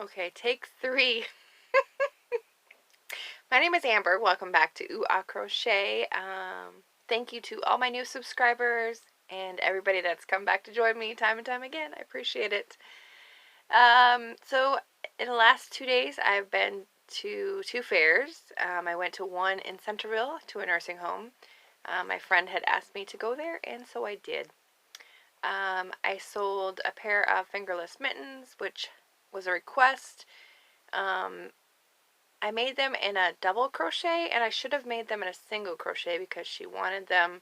Okay, take three. My name is Amber. Welcome back to Ooh Ah Crochet. Thank you to all my new subscribers and everybody that's come back to join me time and time again. I appreciate it. So in the last 2 days, I've been to two fairs. I went to one in Centerville to a nursing home. My friend had asked me to go there, and so I did. I sold a pair of fingerless mittens, which was a request. Um, I made them in a double crochet, and I should have made them in a single crochet because she wanted them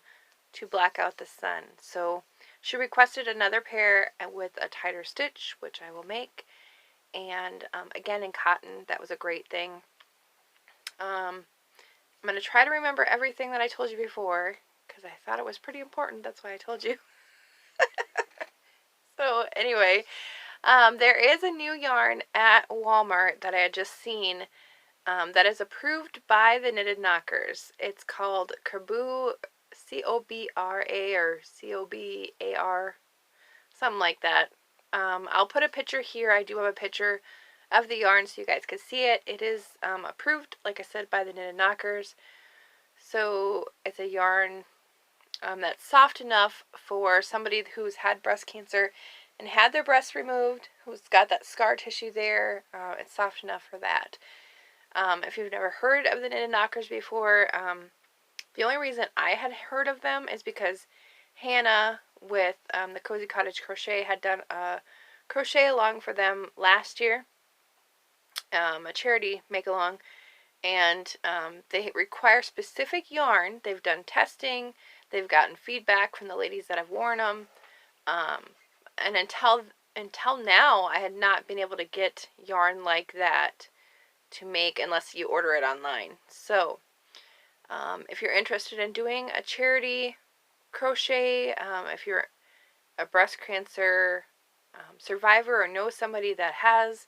to black out the sun. So she requested another pair with a tighter stitch, which I will make. And again in cotton, that was a great thing. I'm going to try to remember everything that I told you before because I thought it was pretty important. That's why I told you. So anyway, there is a new yarn at Walmart that I had just seen that is approved by the Knitted Knockers. It's called Cobra, C-O-B-R-A or C-O-B-A-R, something like that. I'll put a picture here. I do have a picture of the yarn so you guys can see it. It is approved, like I said, by the Knitted Knockers. So it's a yarn that's soft enough for somebody who's had breast cancer and had their breast removed, who's got that scar tissue there. It's soft enough for that. If you've never heard of the Knitted Knockers before, the only reason I had heard of them is because Hannah with the Cozy Cottage Crochet had done a crochet along for them last year, a charity make along, and they require specific yarn. They've done testing, they've gotten feedback from the ladies that have worn them, and until now, I had not been able to get yarn like that to make unless you order it online. So if you're interested in doing a charity crochet, if you're a breast cancer survivor or know somebody that has,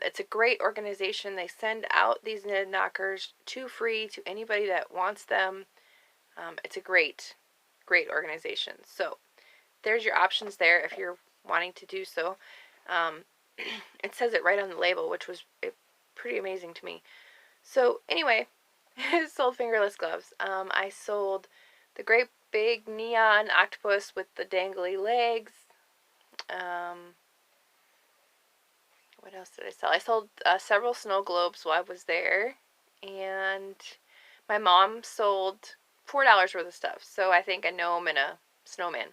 it's a great organization. They send out these knitted knockers free to anybody that wants them. It's a great organization. So there's your options there if you're wanting to do so. It says it right on the label, which was pretty amazing to me. So anyway, sold fingerless gloves. I sold the great big neon octopus with the dangly legs. What else did I sell? I sold several snow globes while I was there, and my mom sold $4 worth of stuff. So I think a gnome and a snowman.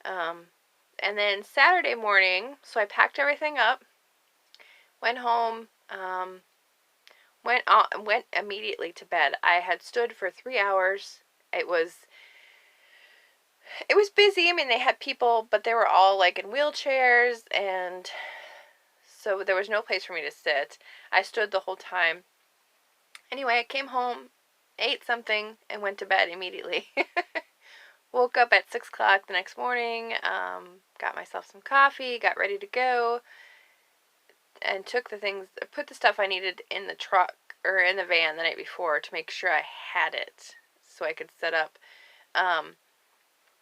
And then Saturday morning, so I packed everything up, went home, went immediately to bed. I had stood for 3 hours. It was busy. I mean, they had people, but they were all like in wheelchairs, and so there was no place for me to sit. I stood the whole time. Anyway, I came home, ate something, and went to bed immediately. Woke up at 6 o'clock the next morning, got myself some coffee, got ready to go, and put the stuff I needed in the truck or in the van the night before to make sure I had it so I could set up.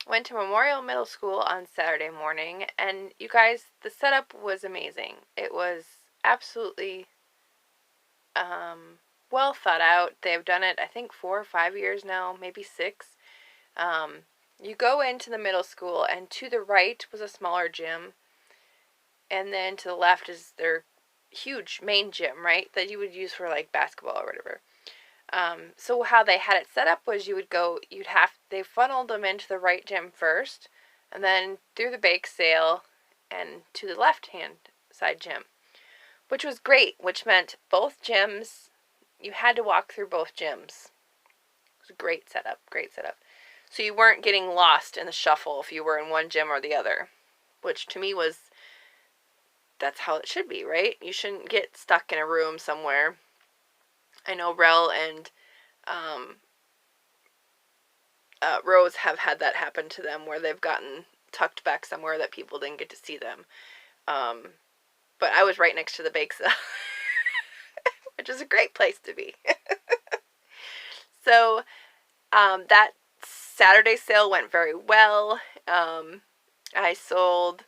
Went to Memorial Middle School on Saturday morning, and you guys, the setup was amazing. It was absolutely well thought out. They've done it, I think, 4 or 5 years now, maybe 6. You go into the middle school, and to the right was a smaller gym, and then to the left is their huge main gym, right, that you would use for like basketball or whatever. So how they had it set up was they funneled them into the right gym first, and then through the bake sale and to the left-hand side gym, which was great, which meant both gyms, you had to walk through both gyms. It was a great setup. So you weren't getting lost in the shuffle if you were in one gym or the other, which to me that's how it should be, right? You shouldn't get stuck in a room somewhere. I know Rel and Rose have had that happen to them where they've gotten tucked back somewhere that people didn't get to see them. But I was right next to the bake sale, which is a great place to be. So that Saturday sale went very well. I sold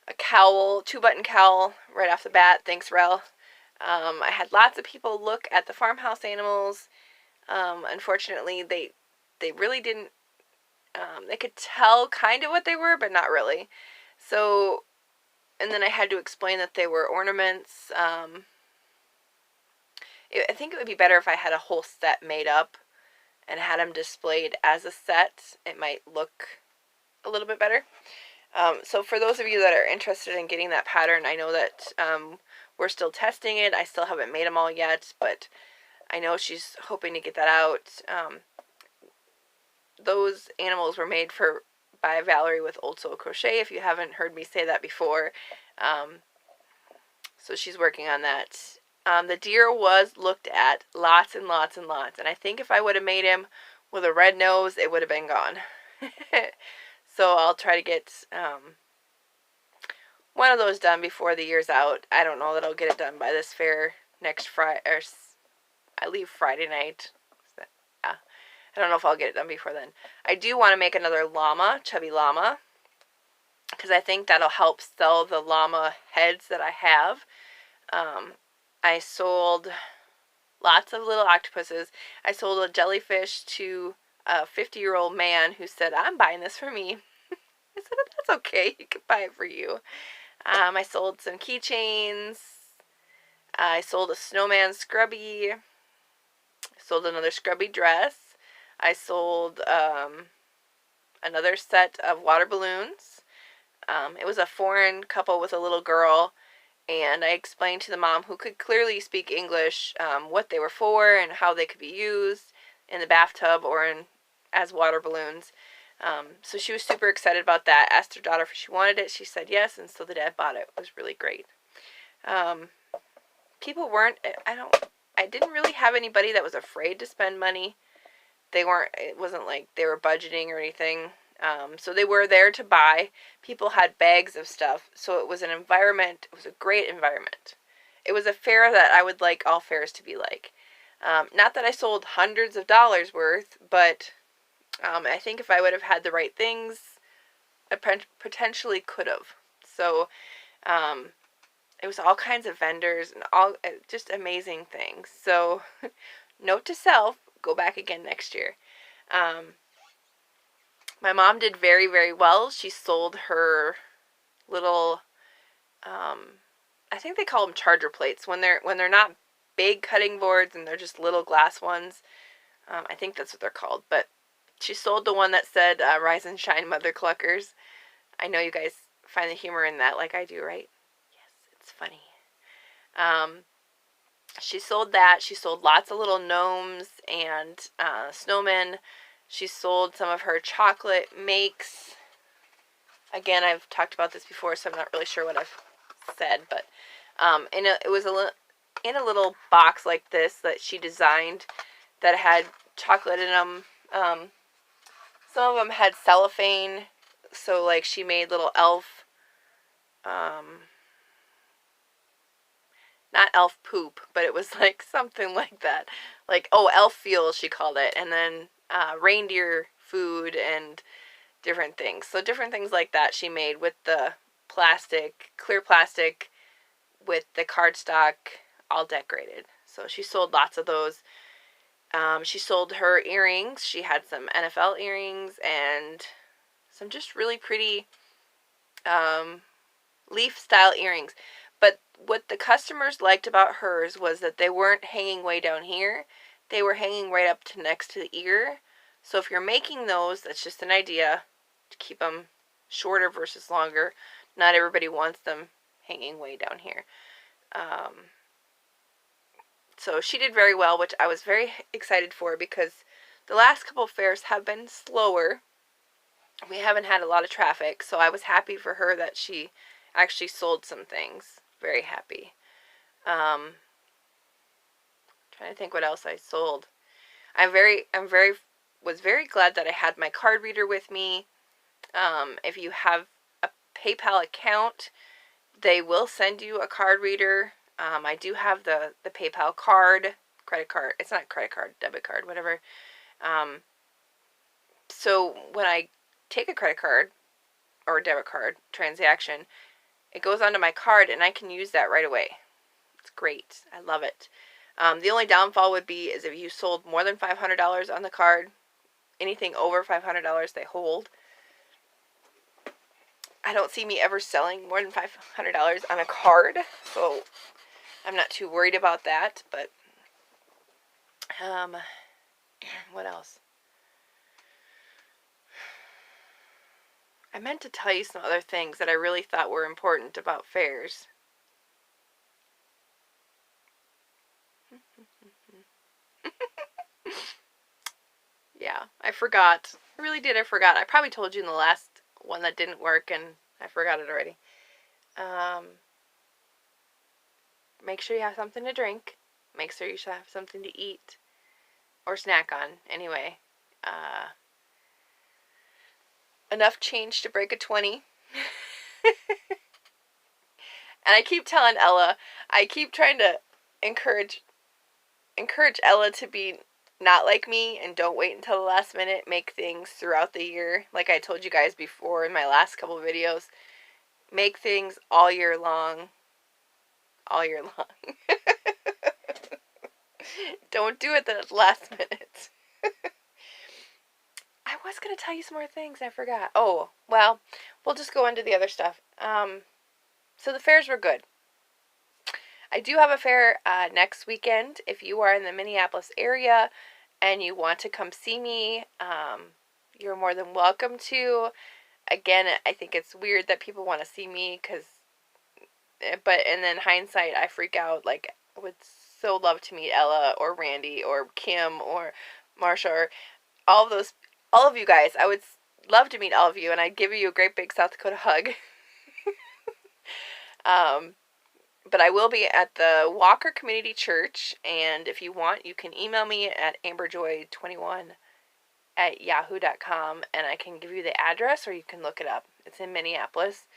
a cowl, 2-button cowl right off the bat. Thanks, Rel. I had lots of people look at the farmhouse animals. Unfortunately, they really didn't. They could tell kind of what they were, but not really. So, and then I had to explain that they were ornaments. I think it would be better if I had a whole set made up and had them displayed as a set. It might look a little bit better. So for those of you that are interested in getting that pattern, I know that we're still testing it. I still haven't made them all yet, but I know she's hoping to get that out. Those animals were made by Valerie with Old Soul Crochet, if you haven't heard me say that before. So she's working on that. The deer was looked at lots and lots and lots, and I think if I would have made him with a red nose, it would have been gone. So I'll try to get one of those done before the year's out. I don't know that I'll get it done by this fair next Friday. I leave Friday night. Yeah. I don't know if I'll get it done before then. I do want to make another llama, chubby llama, because I think that'll help sell the llama heads that I have. I sold lots of little octopuses. I sold a jellyfish to a 50-year-old man who said, "I'm buying this for me." I said, "That's okay. You can buy it for you." I sold some keychains. I sold a snowman scrubby. I sold another scrubby dress. I sold another set of water balloons. It was a foreign couple with a little girl, and I explained to the mom, who could clearly speak English, what they were for and how they could be used in the bathtub or as water balloons. So she was super excited about that. Asked her daughter if she wanted it. She said yes, and so the dad bought it. It was really great. People weren't. I didn't really have anybody that was afraid to spend money. It wasn't like they were budgeting or anything. So they were there to buy. People had bags of stuff. So it was an environment. It was a great environment. It was a fair that I would like all fairs to be like. Not that I sold hundreds of dollars worth, but I think if I would have had the right things, I potentially could have. So it was all kinds of vendors and all just amazing things. So note to self, go back again next year. My mom did very, very well. She sold her little, I think they call them charger plates when they're not big cutting boards and they're just little glass ones. I think that's what they're called. But she sold the one that said "Rise and Shine, Mother Cluckers." I know you guys find the humor in that, like I do, right? Yes, it's funny. She sold that. She sold lots of little gnomes and snowmen. She sold some of her chocolate makes. Again, I've talked about this before, so I'm not really sure what I've said, but it was in a little box like this that she designed that had chocolate in them. Some of them had cellophane, so like she made little elf, not elf poop, but it was like something like that. Like, elf fuel, she called it, and then reindeer food and different things. So different things like that she made with the clear plastic, with the cardstock all decorated. So she sold lots of those. She sold her earrings. She had some NFL earrings and some just really pretty leaf style earrings. But what the customers liked about hers was that they weren't hanging way down here. They were hanging right up to next to the ear. So if you're making those, that's just an idea to keep them shorter versus longer. Not everybody wants them hanging way down here. So she did very well, which I was very excited for, because the last couple fairs have been slower. We haven't had a lot of traffic, so I was happy for her that she actually sold some things. Very happy. Trying to think what else I sold. Was very glad that I had my card reader with me. If you have a PayPal account, they will send you a card reader. I do have the PayPal card, credit card. It's not credit card, debit card, whatever. So when I take a credit card or a debit card transaction, it goes onto my card, and I can use that right away. It's great. I love it. The only downfall would be is if you sold more than $500 on the card. Anything over $500 they hold. I don't see me ever selling more than $500 on a card, so I'm not too worried about that. But what else? I meant to tell you some other things that I really thought were important about fairs. Yeah, I forgot. I really did. I forgot. I probably told you in the last one that didn't work, and I forgot it already. Make sure you have something to drink. Make sure you should have something to eat or snack on. Anyway, enough change to break a 20. And I keep telling Ella, I keep trying to encourage Ella to be not like me and don't wait until the last minute. Make things throughout the year. Like I told you guys before in my last couple of videos. Make things all year long. All year long. Don't do it the last minute. I was going to tell you some more things. I forgot. Oh, well, we'll just go into the other stuff. So the fairs were good. I do have a fair next weekend. If you are in the Minneapolis area and you want to come see me, you're more than welcome to. Again, I think it's weird that people want to see me and then hindsight, I freak out. Like, I would so love to meet Ella or Randy or Kim or Marsha or all of you guys. I would love to meet all of you, and I'd give you a great big South Dakota hug. But I will be at the Walker Community Church, and if you want, you can email me at amberjoy21@yahoo.com, and I can give you the address, or you can look it up. It's in Minneapolis.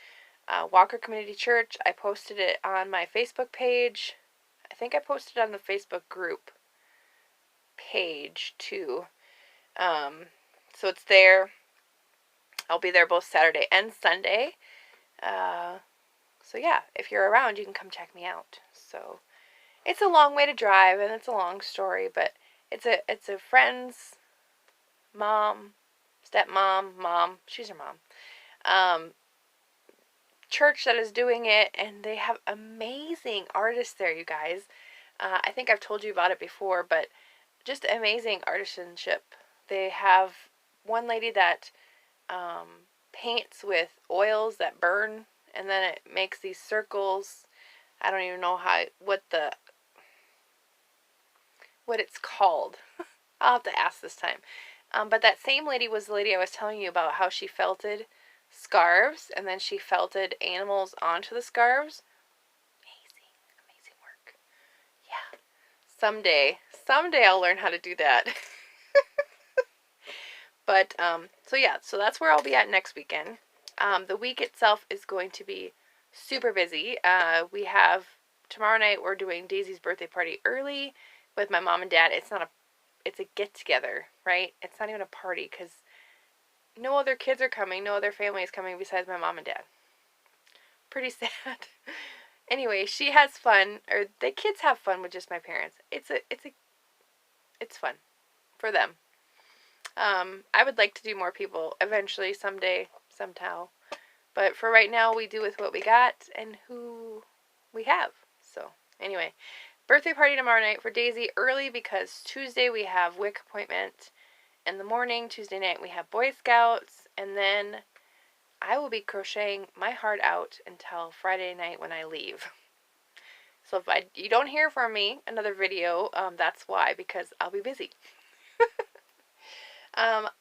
Walker Community Church. I posted it on my Facebook page. I think I posted it on the Facebook group page, too. So it's there. I'll be there both Saturday and Sunday. So yeah, if you're around, you can come check me out. So it's a long way to drive, and it's a long story, but it's a friend's mom, stepmom, mom. She's her mom. Church that is doing it, and they have amazing artists there, you guys. I think I've told you about it before, but just amazing artisanship. They have one lady that paints with oils that burn, and then it makes these circles. I don't even know what it's called. I'll have to ask this time. But that same lady was the lady I was telling you about, how she felted scarves, and then she felted animals onto the scarves. Amazing work. Yeah. Someday I'll learn how to do that. But, so that's where I'll be at next weekend. The week itself is going to be super busy. We have, tomorrow night, we're doing Daisy's birthday party early with my mom and dad. It's a get-together, right? It's not even a party, because no other kids are coming, no other family is coming besides my mom and dad. Pretty sad. Anyway, she has fun, or the kids have fun with just my parents. It's fun for them. I would like to do more people eventually, someday, somehow. But for right now, we do with what we got and who we have. So, anyway, birthday party tomorrow night for Daisy early, because Tuesday we have WIC appointment. In the morning, Tuesday night, we have Boy Scouts, and then I will be crocheting my heart out until Friday night when I leave. So if you don't hear from me another video, that's why, because I'll be busy.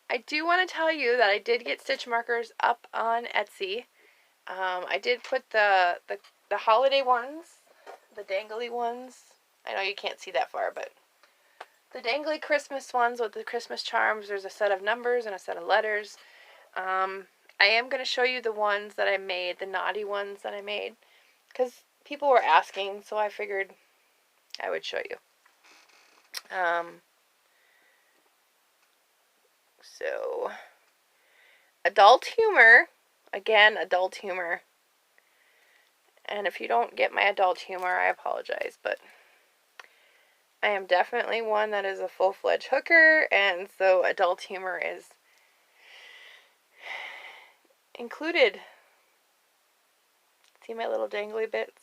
I do want to tell you that I did get stitch markers up on Etsy. I did put the holiday ones, the dangly ones. I know you can't see that far, but the dangly Christmas ones with the Christmas charms. There's a set of numbers and a set of letters. I am going to show you the ones that I made, the naughty ones that I made, because people were asking, so I figured I would show you. So, adult humor. Again, adult humor. And if you don't get my adult humor, I apologize, but I am definitely one that is a full-fledged hooker, and so adult humor is included. See my little dangly bits?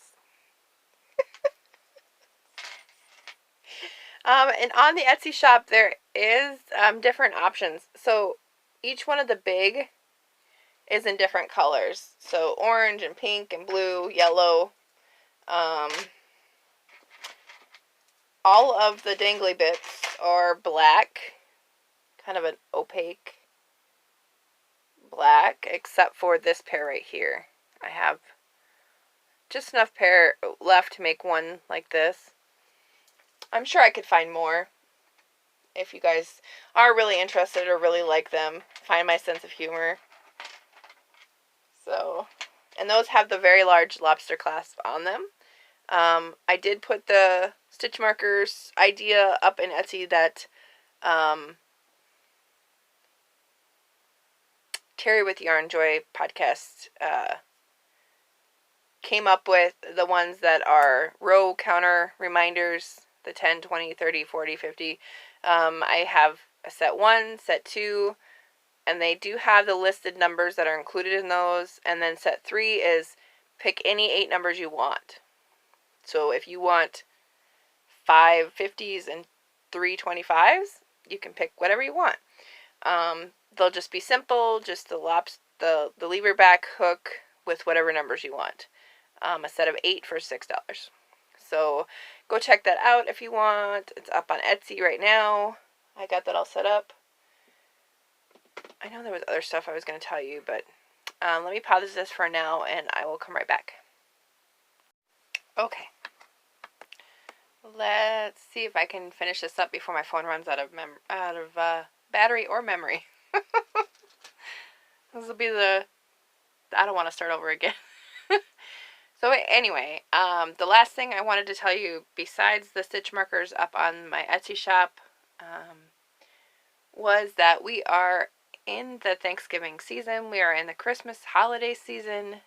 And on the Etsy shop, there is different options. So each one of the big is in different colors. So orange and pink and blue, yellow. All of the dangly bits are black, kind of an opaque black, except for this pair right here. I have just enough pair left to make one like this. I'm sure I could find more if you guys are really interested or really like them, find my sense of humor. So, and those have the very large lobster clasp on them. I did put the stitch markers idea up in Etsy that Terry with Yarn Joy podcast came up with, the ones that are row counter reminders, the 10, 20, 30, 40, 50. I have a set 1, set 2, and they do have the listed numbers that are included in those. And then set 3 is pick any 8 numbers you want. So if you want 5 50s and 3 25s, you can pick whatever you want. They'll just be simple, just the lever back hook with whatever numbers you want. A set of 8 for $6. So go check that out if you want. It's up on Etsy right now. I got that all set up. I know there was other stuff I was going to tell you, but let me pause this for now and I will come right back. Okay. Let's see if I can finish this up before my phone runs out of battery or memory. This will be I don't want to start over again. So anyway, the last thing I wanted to tell you, besides the stitch markers up on my Etsy shop, was that we are in the Thanksgiving season. We are in the Christmas holiday season.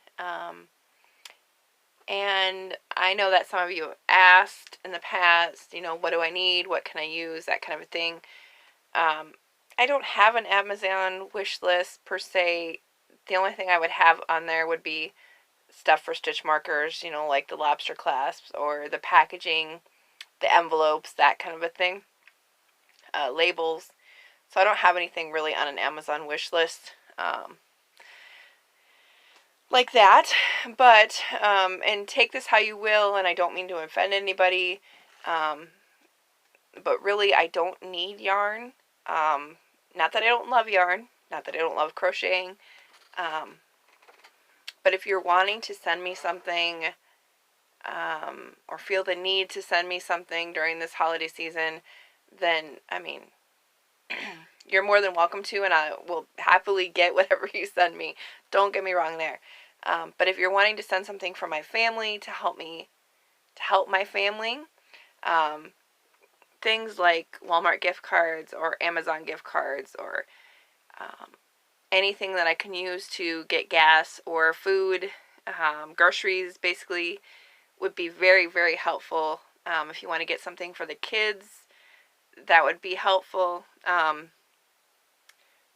And I know that some of you have asked in the past, what do I need? What can I use? That kind of a thing. I don't have an Amazon wish list per se. The only thing I would have on there would be stuff for stitch markers, like the lobster clasps or the packaging, the envelopes, that kind of a thing. Labels. So I don't have anything really on an Amazon wish list like that. But, and take this how you will, and I don't mean to offend anybody, but really I don't need yarn. Not that I don't love yarn, not that I don't love crocheting, but if you're wanting to send me something, or feel the need to send me something during this holiday season, then, you're more than welcome to, and I will happily get whatever you send me. Don't get me wrong there. But if you're wanting to send something for my family to help my family, things like Walmart gift cards or Amazon gift cards or anything that I can use to get gas or food, groceries basically, would be very, very helpful. If you want to get something for the kids, that would be helpful.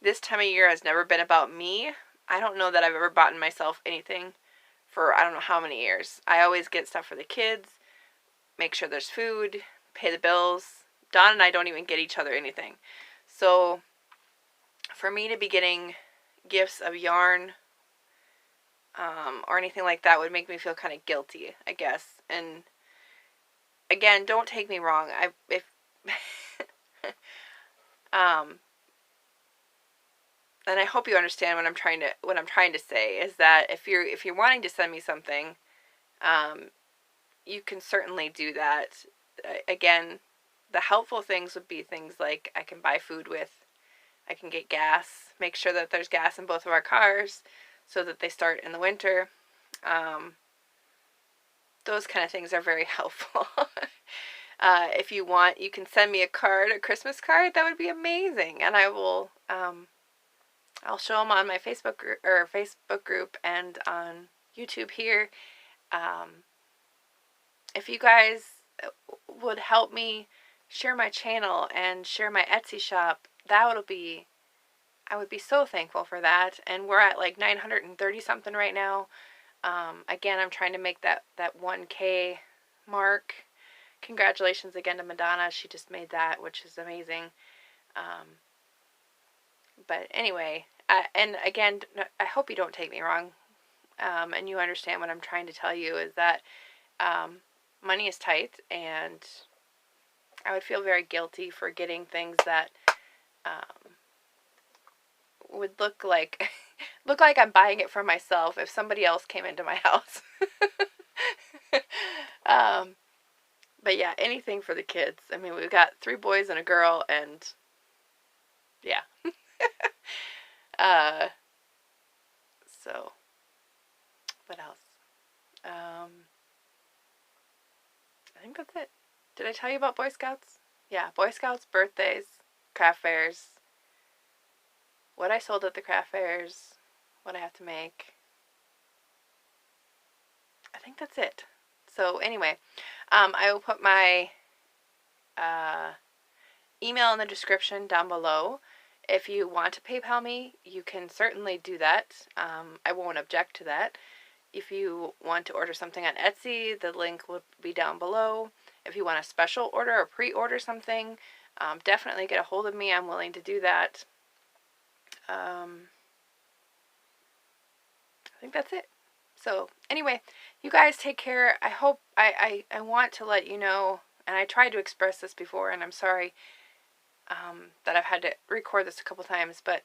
This time of year has never been about me. I don't know that I've ever bought myself anything for I don't know how many years. I always get stuff for the kids, make sure there's food, pay the bills. Dawn and I don't even get each other anything. So for me to be getting gifts of yarn or anything like that would make me feel kind of guilty, I guess. And again, don't take me wrong. And I hope you understand what I'm trying to say is that if you're wanting to send me something, you can certainly do that. Again, the helpful things would be things like I can buy food with, I can get gas, make sure that there's gas in both of our cars so that they start in the winter. Those kind of things are very helpful. If you want, you can send me a Christmas card. That would be amazing, and I will. I'll show them on my Facebook group and on YouTube here, If you guys would help me share my channel and share my Etsy shop, I would be so thankful for that. And we're at like 930 something right now. Again, I'm trying to make that 1K mark. Congratulations again to Madonna. She just made that, which is amazing. But anyway, and again, I hope you don't take me wrong, and you understand what I'm trying to tell you is that money is tight, and I would feel very guilty for getting things that would look like I'm buying it for myself if somebody else came into my house. But yeah, anything for the kids. I mean, we've got 3 boys and a girl, and yeah. So, what else? I think that's it. Did I tell you about Boy Scouts? Yeah, Boy Scouts, birthdays, craft fairs, what I sold at the craft fairs, what I have to make. I think that's it. So anyway, I will put my email in the description down below. If you want to PayPal me, you can certainly do that. I won't object to that. If you want to order something on Etsy, the link will be down below. If you want a special order or pre-order something, definitely get a hold of me. I'm willing to do that. I think that's it. So anyway, you guys take care. I hope I want to let you know, and I tried to express this before, and I'm sorry that I've had to record this a couple times, but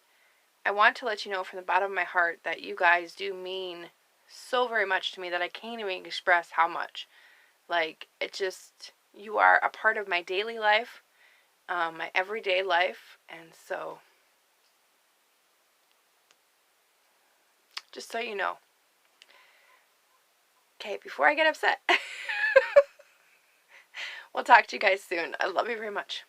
I want to let you know from the bottom of my heart that you guys do mean so very much to me that I can't even express how much. Like, it just, you are a part of my daily life, my everyday life, and so, just so you know. Okay, before I get upset, we'll talk to you guys soon. I love you very much.